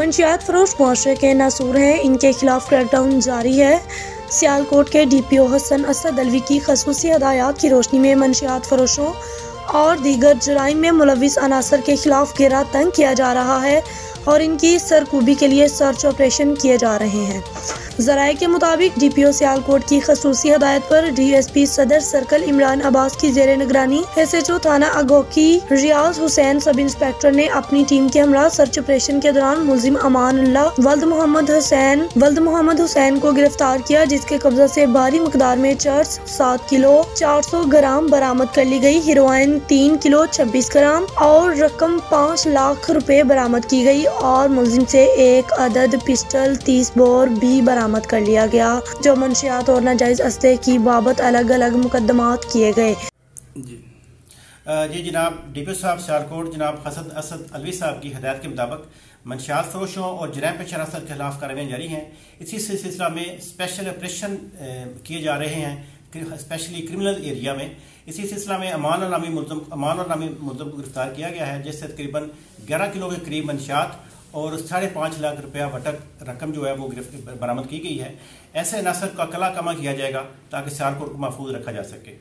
मंशियात फरोश मुआशरे के नासूर हैं, इनके खिलाफ क्रैकडाउन जारी है। सियालकोट के DPO हसन असद अलवी की खसूसी हदायत की रोशनी में मंशियात फरोशों और दीगर जराइम में मुलविस अनासर के खिलाफ घेरा तंग किया जा रहा है और इनकी सरकूबी के लिए सर्च ऑपरेशन किए जा रहे हैं। ज़राए के मुताबिक DPO सियालकोट की खसूसी हदायत पर DSP सदर सर्कल इमरान अब्बास की जेर निगरानी SHO थाना अगोकी रियाज हुसैन सब इंस्पेक्टर ने अपनी टीम के हमरा सर्च ऑपरेशन के दौरान मुलजिम अमानुल्लाह वल्द मोहम्मद हुसैन को गिरफ्तार किया, जिसके कब्जा से भारी मकदार में चर्स 7 किलो 400 ग्राम बरामद कर ली गई। हेरोइन 3 किलो 26 ग्राम और रकम 5 लाख रुपए बरामद की गई और मुलजिम से एक अदद पिस्टल 30 बोर भी बरामद कर लिया गया, जो मंशियात और नाजायज असले की बाबत अलग अलग मुकदमात किए गए। जी जनाब DPO साहब सियालकोट जनाब हसन असद अलवी साहब की हदायत के मुताबिक मंशियात फरोशों और जराइम पेशा अनासर के खिलाफ कार्रवाइयाँ जारी हैं। इसी सिलसिला में स्पेशल ऑपरेशन किए जा रहे हैं, स्पेशली क्रिमिनल एरिया में। इसी सिलसिला में अमान और नामी मुल्ज़म को गिरफ्तार किया गया है, जिससे तकरीबन 11 किलो के करीब मंशियात और 5.5 लाख रुपया वटक रकम जो है वो बरामद की गई है। ऐसे अनासर का कला कमा किया जाएगा ताकि सियालकोट को महफूज रखा जा सके।